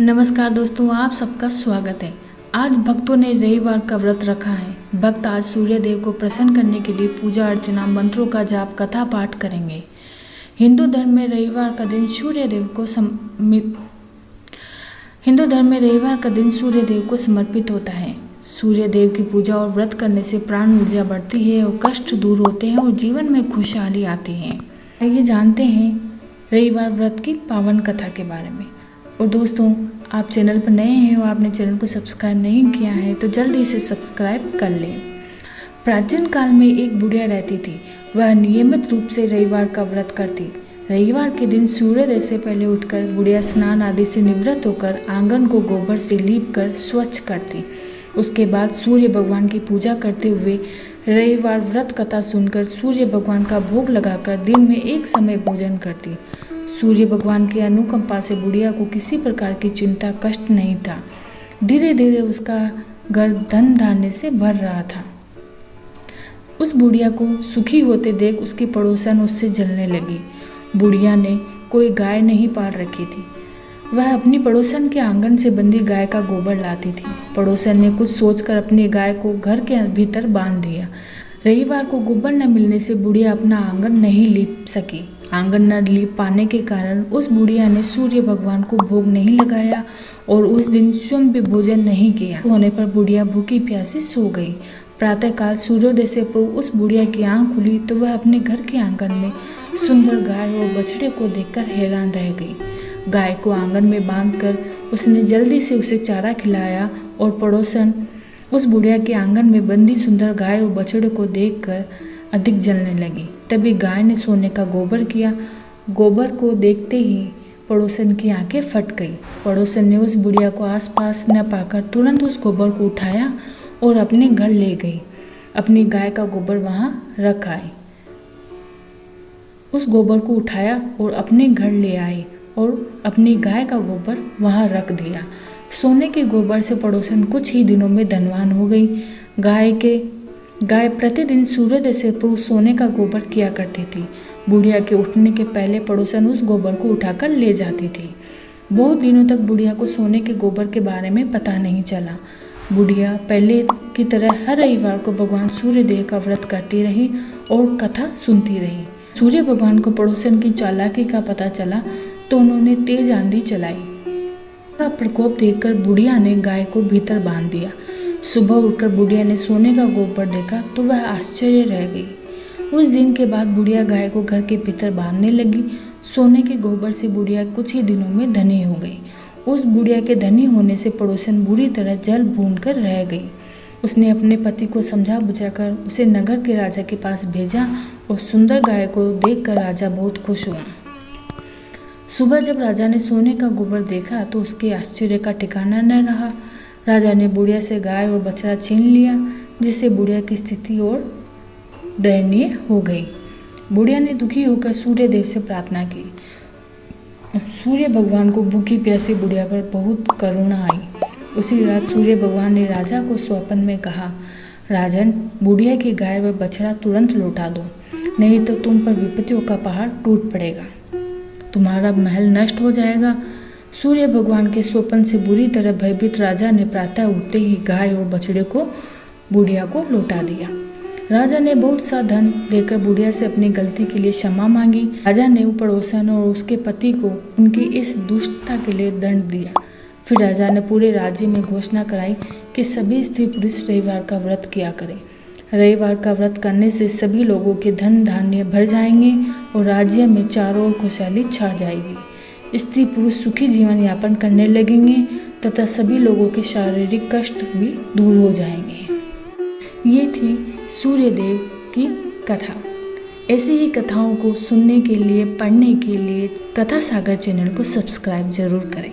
नमस्कार दोस्तों, आप सबका स्वागत है। आज भक्तों ने रविवार का व्रत रखा है। भक्त आज सूर्य देव को प्रसन्न करने के लिए पूजा अर्चना, मंत्रों का जाप, कथा पाठ करेंगे। हिंदू धर्म में रविवार का दिन सूर्य देव को समर्पित होता है। सूर्य देव की पूजा और व्रत करने से प्राण ऊर्जा बढ़ती है और कष्ट दूर होते हैं और जीवन में खुशहाली आती है। आइए जानते हैं रविवार व्रत की पावन कथा के बारे में। और दोस्तों, आप चैनल पर नए हैं और आपने चैनल को सब्सक्राइब नहीं किया है तो जल्दी से सब्सक्राइब कर लें। प्राचीन काल में एक बुढ़िया रहती थी। वह नियमित रूप से रविवार का व्रत करती। रविवार के दिन सूर्योदय से पहले उठकर बुढ़िया स्नान आदि से निवृत्त होकर आंगन को गोबर से लीप कर स्वच्छ करती। उसके बाद सूर्य भगवान की पूजा करते हुए रविवार व्रत कथा सुनकर सूर्य भगवान का भोग लगाकर दिन में एक समय भोजन करती। सूर्य भगवान की अनुकंपा से बुढ़िया को किसी प्रकार की चिंता कष्ट नहीं था। धीरे धीरे उसका घर धन धान्य से भर रहा था। उस बुढ़िया को सुखी होते देख उसकी पड़ोसन उससे जलने लगी। बुढ़िया ने कोई गाय नहीं पाल रखी थी। वह अपनी पड़ोसन के आंगन से बंधी गाय का गोबर लाती थी। पड़ोसन ने कुछ सोचकर अपनी गाय को घर के भीतर बांध दिया। रविवार को गोबर न मिलने से बुढ़िया अपना आंगन नहीं लीप सकी। आंगन न लीप पाने के कारण उस बुढ़िया ने सूर्य भगवान को भोग नहीं लगाया और उस दिन स्वयं भी भोजन नहीं किया। होने पर बुढ़िया भूखी प्यासी सो गई। प्रातःकाल सूर्योदय से पूर्व उस बुढ़िया की आंख खुली तो वह अपने घर के आंगन में सुंदर गाय और बछड़े को देखकर हैरान रह गई। गाय को आंगन में बांधकर उसने जल्दी से उसे चारा खिलाया और पड़ोसन उस बुढ़िया के आंगन में बंधी सुंदर गाय और बछड़े को देखकर अधिक जलने लगी। तभी गाय ने सोने का गोबर किया। गोबर को देखते ही पड़ोसन की आंखें फट गई। पड़ोसन ने उस बुढ़िया को आसपास न पाकर तुरंत उस गोबर को उठाया और अपने घर ले गई। अपनी गाय का गोबर वहां रख आई। उस गोबर को उठाया और अपने घर ले आई और अपनी गाय का गोबर वहां रख दिया। सोने के गोबर से पड़ोसन कुछ ही दिनों में धनवान हो गई। गाय प्रतिदिन सूर्योदय से पूर्व सोने का गोबर किया करती थी। बुढ़िया के उठने के पहले पड़ोसन उस गोबर को उठाकर ले जाती थी। बहुत दिनों तक बुढ़िया को सोने के गोबर के बारे में पता नहीं चला। बुढ़िया पहले की तरह हर रविवार को भगवान सूर्य देव का व्रत करती रही और कथा सुनती रही। सूर्य भगवान को पड़ोसन की चालाकी का पता चला तो उन्होंने तेज आंधी चलाई। का प्रकोप देखकर बुढ़िया ने गाय को भीतर बांध दिया। सुबह उठकर बुढ़िया ने सोने का गोबर देखा तो वह आश्चर्य रह गई। उस दिन के बाद बुढ़िया गाय को घर के भीतर बांधने लगी। सोने के गोबर से बुढ़िया कुछ ही दिनों में धनी हो गई। उस बुढ़िया के धनी होने से पड़ोसन बुरी तरह जल भून कर रह गई। उसने अपने पति को समझा बुझाकर उसे नगर के राजा के पास भेजा और सुंदर गाय को देखकर राजा बहुत खुश हुआ। सुबह जब राजा ने सोने का गोबर देखा तो उसके आश्चर्य का ठिकाना न रहा। राजा ने बुढ़िया से गाय और बछड़ा छीन लिया, जिससे बुढ़िया की स्थिति और दयनीय हो गई। बुढ़िया ने दुखी होकर सूर्य देव से प्रार्थना की। सूर्य भगवान को भूखी प्यासी बुढ़िया पर बहुत करुणा आई। उसी रात सूर्य भगवान ने राजा को स्वप्न में कहा, राजन, बुढ़िया की गाय व बछड़ा तुरंत लौटा दो, नहीं तो तुम पर विपत्तियों का पहाड़ टूट पड़ेगा, तुम्हारा महल नष्ट हो जाएगा। सूर्य भगवान के स्वप्न से बुरी तरह भयभीत राजा ने प्रातः उठते ही गाय और बछड़े को बुढ़िया को लौटा दिया। राजा ने बहुत सा धन देकर बुढ़िया से अपनी गलती के लिए क्षमा मांगी। राजा ने पड़ोसन और उसके पति को उनकी इस दुष्टता के लिए दंड दिया। फिर राजा ने पूरे राज्य में घोषणा कराई कि सभी स्त्री पुरुष रविवार का व्रत किया करें। रविवार का व्रत करने से सभी लोगों के धन धान्य भर जाएंगे और राज्य में चारों ओर खुशहाली छा जाएगी। स्त्री पुरुष सुखी जीवन यापन करने लगेंगे तथा सभी लोगों के शारीरिक कष्ट भी दूर हो जाएंगे। ये थी सूर्य देव की कथा। ऐसी ही कथाओं को सुनने के लिए, पढ़ने के लिए कथा सागर चैनल को सब्सक्राइब जरूर करें।